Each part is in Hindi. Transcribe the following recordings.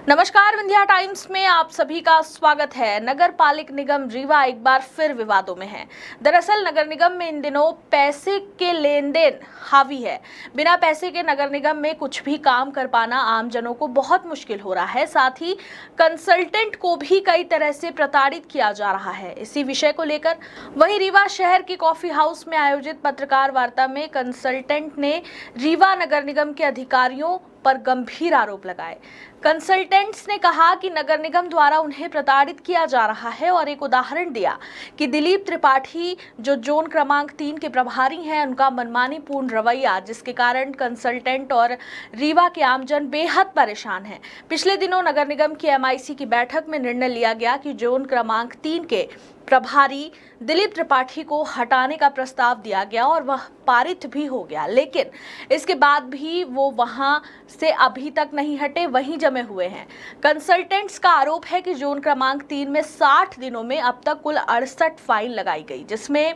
नमस्कार, विंध्या टाइम्स में आप सभी का स्वागत है। नगर पालिक निगम रीवा एक बार फिर विवादों में है। दरअसल नगर निगम में इन दिनों पैसे के लेन देन हावी है। बिना पैसे के नगर निगम में कुछ भी काम कर पाना आमजनों को बहुत मुश्किल हो रहा है। साथ ही कंसल्टेंट को भी कई तरह से प्रताड़ित किया जा रहा है। इसी विषय को लेकर वहीं रीवा शहर के कॉफी हाउस में आयोजित पत्रकार वार्ता में कंसल्टेंट ने रीवा नगर निगम के अधिकारियों पर गंभीर आरोप लगाए। कंसल्टेंट्स ने कहा कि नगर निगम द्वारा उन्हें प्रताड़ित किया जा रहा है और एक उदाहरण दिया कि दिलीप त्रिपाठी जो जोन क्रमांक 3 के प्रभारी हैं, उनका मनमानी पूर्ण रवैया, जिसके कारण कंसल्टेंट और रीवा के आमजन बेहद परेशान हैं। पिछले दिनों नगर निगम की MIC की बैठक में निर्णय लिया गया कि जोन क्रमांक 3 के प्रभारी दिलीप त्रिपाठी को हटाने का प्रस्ताव दिया गया और वह पारित भी हो गया, लेकिन इसके बाद भी वो वहां से अभी तक नहीं हटे, वहीं जमे हुए हैं। कंसल्टेंट्स का आरोप है कि जोन क्रमांक 3 में 60 दिनों में अब तक कुल 68 फाइल लगाई गई, जिसमें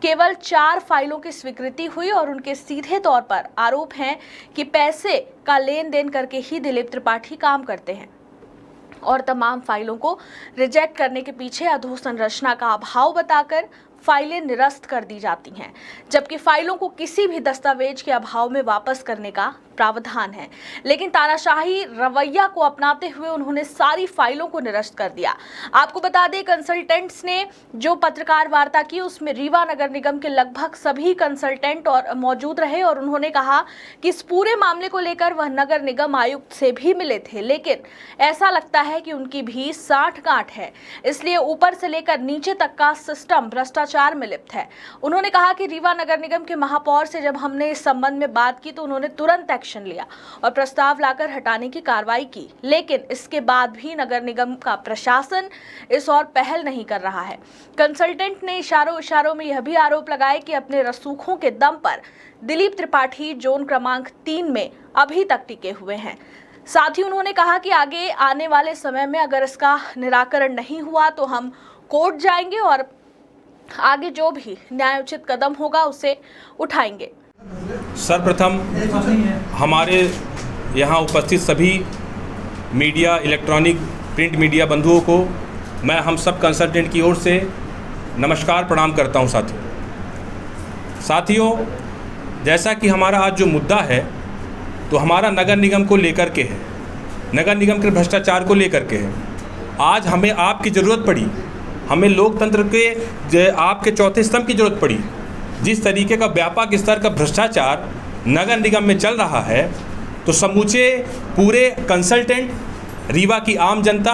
केवल 4 फाइलों की स्वीकृति हुई और उनके सीधे तौर पर आरोप हैं कि पैसे का लेन देन करके ही दिलीप त्रिपाठी काम करते हैं और तमाम फाइलों को रिजेक्ट करने के पीछे अधोसंरचना का अभाव बताकर फाइलें निरस्त कर दी जाती हैं, जबकि फाइलों को किसी भी दस्तावेज के अभाव में वापस करने का प्रावधान है। लेकिन तानाशाही रवैया को अपनाते हुए उन्होंने सारी फाइलों को निरस्त कर दिया। आपको बता दें, कंसल्टेंट्स ने जो पत्रकार वार्ता की उसमें रीवा नगर निगम के लगभग सभी कंसल्टेंट और मौजूद रहे और उन्होंने कहा कि इस पूरे मामले को लेकर वह नगर निगम आयुक्त से भी मिले थे, लेकिन ऐसा लगता है कि उनकी भी साठगांठ है, इसलिए ऊपर से लेकर नीचे तक का सिस्टम भ्रष्टाचार में लिप्त है। उन्होंने कहा कि रीवा नगर निगम के महापौर से जब हमने इस संबंध में बात की तो उन्होंने तुरंत एक्शन लिया और प्रस्ताव लाकर हटाने की कार्रवाई की, लेकिन इसके बाद भी नगर निगम का प्रशासन इस और पहल नहीं कर रहा है। कंसल्टेंट ने इशारों में यह भी आरोप लगाए कि अपने रसूखों के दम पर दिलीप त्रिपाठी जोन क्रमांक 3 में अभी तक टिके हुए हैं। साथ ही उन्होंने कहा कि आगे आने वाले समय में अगर इसका निराकरण नहीं हुआ तो हम कोर्ट जाएंगे और आगे जो भी न्यायोचित कदम होगा उसे उठाएंगे। सर्वप्रथम हमारे यहाँ उपस्थित सभी मीडिया, इलेक्ट्रॉनिक, प्रिंट मीडिया बंधुओं को मैं हम सब कंसल्टेंट की ओर से नमस्कार प्रणाम करता हूँ। साथियों, जैसा कि हमारा आज जो मुद्दा है तो हमारा नगर निगम को लेकर के है, नगर निगम के भ्रष्टाचार को लेकर के है। आज हमें आपकी ज़रूरत पड़ी, हमें लोकतंत्र के आपके चौथे स्तंभ की ज़रूरत पड़ी। जिस तरीके का व्यापक स्तर का भ्रष्टाचार नगर निगम में चल रहा है तो समूचे पूरे कंसल्टेंट, रीवा की आम जनता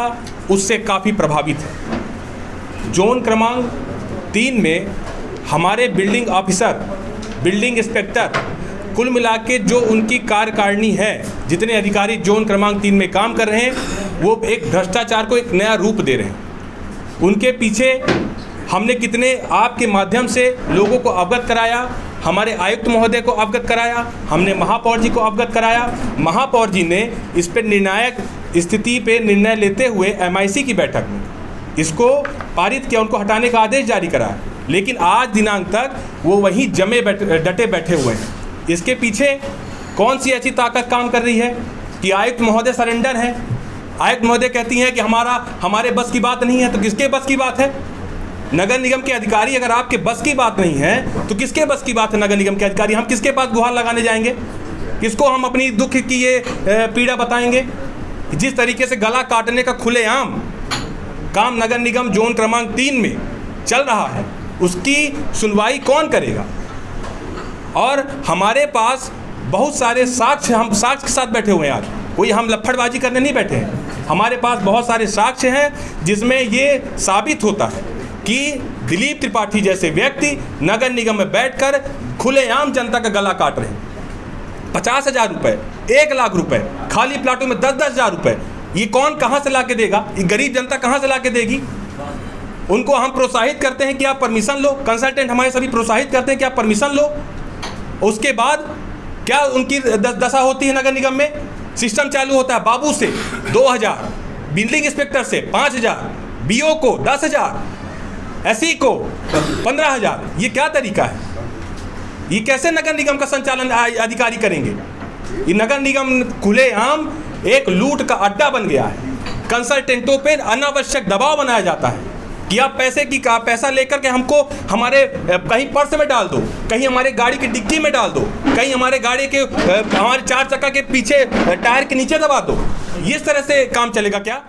उससे काफ़ी प्रभावित है। जोन क्रमांक 3 में हमारे बिल्डिंग ऑफिसर, बिल्डिंग इंस्पेक्टर, कुल मिला के जो उनकी कार्यकारिणी है, जितने अधिकारी जोन क्रमांक 3 में काम कर रहे हैं, वो एक भ्रष्टाचार को एक नया रूप दे रहे हैं। उनके पीछे हमने कितने आपके माध्यम से लोगों को अवगत कराया, हमारे आयुक्त महोदय को अवगत कराया, हमने महापौर जी को अवगत कराया। महापौर जी ने इस पर निर्णायक स्थिति पे निर्णय लेते हुए MIC की बैठक में इसको पारित किया, उनको हटाने का आदेश जारी कराया, लेकिन आज दिनांक तक वो वहीं डटे बैठे हुए हैं। इसके पीछे कौन सी ऐसी ताकत काम कर रही है कि आयुक्त महोदय सरेंडर हैं? आयुक्त महोदय कहती हैं कि हमारे बस की बात नहीं है, तो किसके बस की बात है? नगर निगम के अधिकारी अगर आपके बस की बात नहीं है तो किसके बस की बात है? नगर निगम के अधिकारी, हम किसके पास गुहार लगाने जाएंगे? किसको हम अपनी दुख की ये पीड़ा बताएंगे? जिस तरीके से गला काटने का खुलेआम काम नगर निगम जोन क्रमांक 3 में चल रहा है, उसकी सुनवाई कौन करेगा? और हमारे पास बहुत सारे साक्ष्य, हम साक्ष्य के साथ बैठे हुए हैं। आज कोई हम लफड़बाजी करने नहीं बैठे हैं, हमारे पास बहुत सारे साक्ष्य हैं जिसमें ये साबित होता है कि दिलीप त्रिपाठी जैसे व्यक्ति नगर निगम में बैठकर खुलेआम जनता का गला काट रहे हैं। 50,000 रुपये, 1 लाख रुपए, खाली प्लाटों में 10-10 हज़ार रुपये, ये कौन कहाँ से ला के देगा? ये गरीब जनता कहाँ से ला के देगी? उनको हम प्रोत्साहित करते हैं कि आप परमिशन लो, कंसल्टेंट हमारे सभी प्रोत्साहित करते हैं कि आप परमिशन लो। उसके बाद क्या उनकी दशा होती है? नगर निगम में सिस्टम चालू होता है, बाबू से 2,000, बिल्डिंग इंस्पेक्टर से 5,000, BO को 10,000, SE को 15,000। ये क्या तरीका है? ये कैसे नगर निगम का संचालन अधिकारी करेंगे? ये नगर निगम खुलेआम एक लूट का अड्डा बन गया है। कंसल्टेंटों पे अनावश्यक दबाव बनाया जाता है कि आप पैसा लेकर के हमको हमारे कहीं पर्स में डाल दो, कहीं हमारे गाड़ी की डिक्की में डाल दो, कहीं हमारे गाड़ी के हमारे 4 चक्का के पीछे टायर के नीचे दबा दो। इस तरह से काम चलेगा क्या?